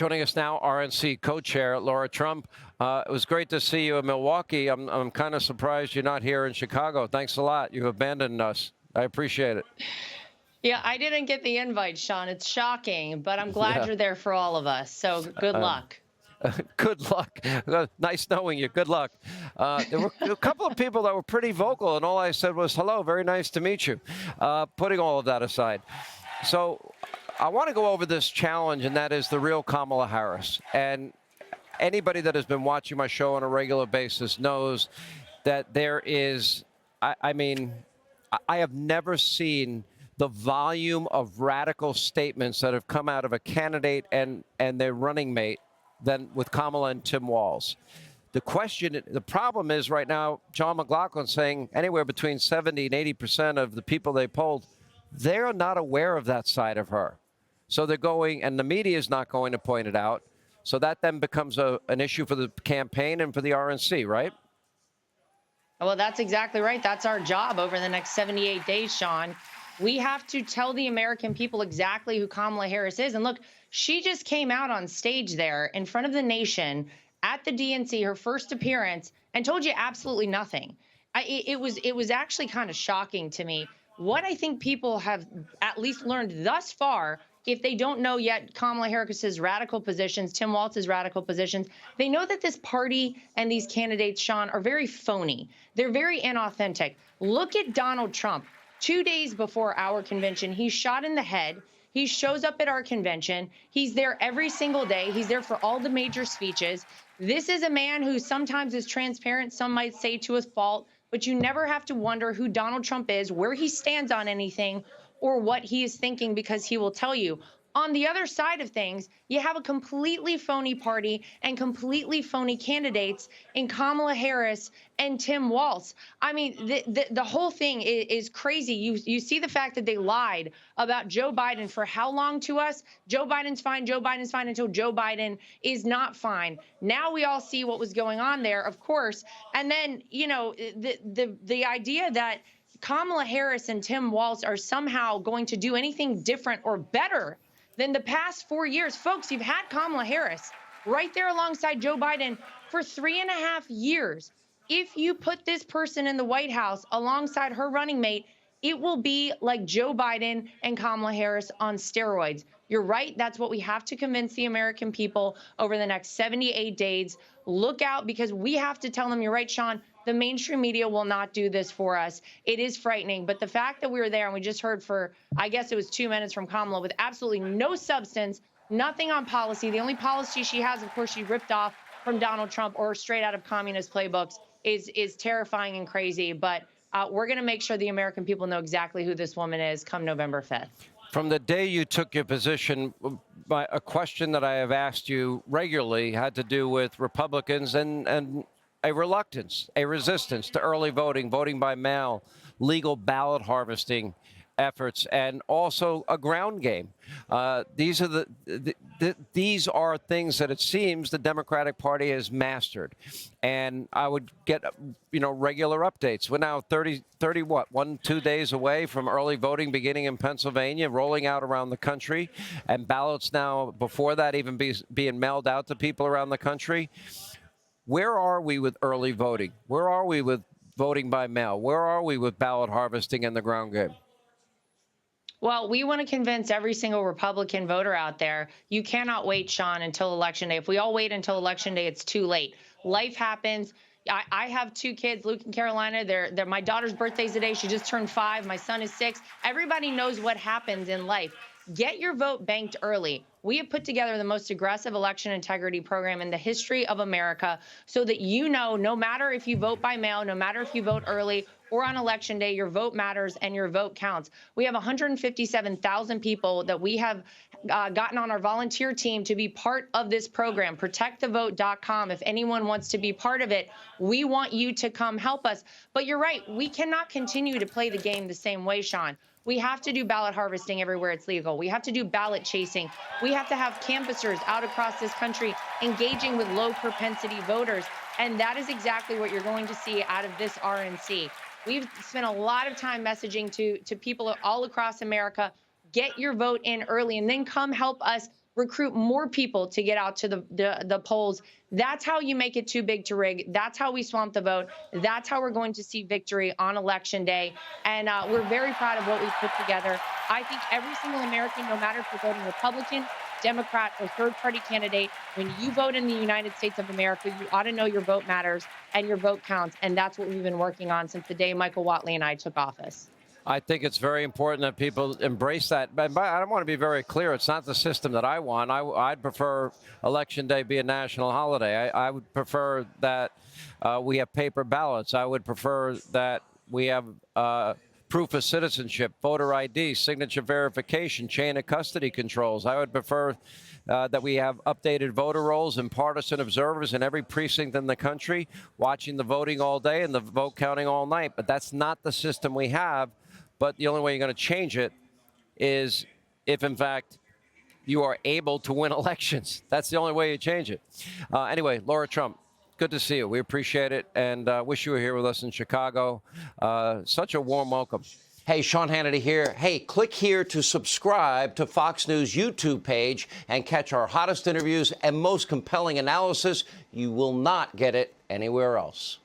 Joining us now, RNC co-chair Lara Trump. It was great to see you in Milwaukee. I'm kind of surprised you're not here in Chicago. Thanks a lot. You abandoned us. I appreciate it. Yeah, I didn't get the invite, Sean. It's shocking, but I'm glad Yeah. you're there for all of us. So good luck. Good luck. Nice knowing you. Good luck. There were a couple of people that were pretty vocal, and all I said was, hello, very nice to meet you. Putting all of that aside. So I want to go over this challenge, and that is the real Kamala Harris. And anybody that has been watching my show on a regular basis knows that there is, I mean, I have never seen the volume of radical statements that have come out of a candidate and their running mate than with Kamala and Tim Walz. The problem is right now, John McLaughlin saying anywhere between 70 and 80% of the people they polled, they're not aware of that side of her. So they're going, and the media is not going to point it out. So that then becomes an issue for the campaign and for the RNC, right? Well, that's exactly right. That's our job over the next 78 days, Sean. We have to tell the American people exactly who Kamala Harris is. And look, she just came out on stage there in front of the nation at the DNC, her first appearance, and told you absolutely nothing. It was actually kind of shocking to me. What I think people have at least learned thus far, if they don't know yet Kamala Harris's radical positions, Tim Walz's radical positions, they know that this party and these candidates, Sean, are very phony. They're very inauthentic. Look at Donald Trump. 2 days before our convention, he's shot in the head. He shows up at our convention. He's there every single day. He's there for all the major speeches. This is a man who sometimes is transparent, some might say to a fault, but you never have to wonder who Donald Trump is, where he stands on anything, or what he is thinking, because he will tell you. On the other side of things, you have a completely phony party and completely phony candidates in Kamala Harris and Tim Walz. I mean, the whole thing is crazy. You see the fact that they lied about Joe Biden for how long to us? Joe Biden's fine until Joe Biden is not fine. Now we all see what was going on there, of course. And then, you know, the idea that Kamala Harris and Tim Walz are somehow going to do anything different or better than the past 4 years. Folks, you've had Kamala Harris right there alongside Joe Biden for 3.5 years. If you put this person in the White House alongside her running mate, it will be like Joe Biden and Kamala Harris on steroids. You're right. That's what we have to convince the American people over the next 78 days. Look out, because we have to tell them, you're right, Sean, the mainstream media will not do this for us. It is frightening. But the fact that we were there and we just heard for, I guess it was 2 minutes from Kamala with absolutely no substance, nothing on policy. The only policy she has, of course, she ripped off from Donald Trump or straight out of communist playbooks, is terrifying and crazy. But we're going to make sure the American people know exactly who this woman is come November 5th. From the day you took your position, a question that I have asked you regularly had to do with Republicans and a reluctance, a resistance to early voting, voting by mail, legal ballot harvesting efforts, and also a ground game. These are things that it seems the Democratic Party has mastered. And I would get, regular updates. We're now 2 days away from early voting beginning in Pennsylvania, rolling out around the country, and ballots now before that even being mailed out to people around the country. Where are we with early voting? Where are we with voting by mail? Where are we with ballot harvesting and the ground game? Well, we want to convince every single Republican voter out there, you cannot wait, Sean, until Election Day. If we all wait until Election Day, it's too late. Life happens. I have 2 kids, Luke and Carolina. They're my daughter's birthday's today. She just turned 5. My son is 6. Everybody knows what happens in life. Get your vote banked early. We have put together the most aggressive election integrity program in the history of America so that no matter if you vote by mail, no matter if you vote early or on Election Day, your vote matters and your vote counts. We have 157,000 people that we have gotten on our volunteer team to be part of this program, protectthevote.com. If anyone wants to be part of it, we want you to come help us. But you're right, we cannot continue to play the game the same way, Sean. We have to do ballot harvesting everywhere it's legal. We have to do ballot chasing. We have to have canvassers out across this country engaging with low propensity voters. And that is exactly what you're going to see out of this RNC. We've spent a lot of time messaging to people all across America. Get your vote in early and then come help us recruit more people to get out to the polls. That's how you make it too big to rig. That's how we swamp the vote. That's how we're going to see victory on Election Day. And we're very proud of what we've put together. I think every single American, no matter if you're voting Republican, Democrat, or third-party candidate, when you vote in the United States of America, you ought to know your vote matters and your vote counts. And that's what we've been working on since the day Michael Whatley and I took office. I think it's very important that people embrace that. But I want to be very clear. It's not the system that I want. I'd prefer Election Day be a national holiday. I would prefer that we have paper ballots. I would prefer that we have proof of citizenship, voter ID, signature verification, chain of custody controls. I would prefer that we have updated voter rolls and partisan observers in every precinct in the country watching the voting all day and the vote counting all night. But that's not the system we have. But the only way you're going to change it is if, in fact, you are able to win elections. That's the only way you change it. Anyway, Lara Trump, good to see you. We appreciate it, and wish you were here with us in Chicago. Such a warm welcome. Hey, Sean Hannity here. Hey, click here to subscribe to Fox News YouTube page and catch our hottest interviews and most compelling analysis. You will not get it anywhere else.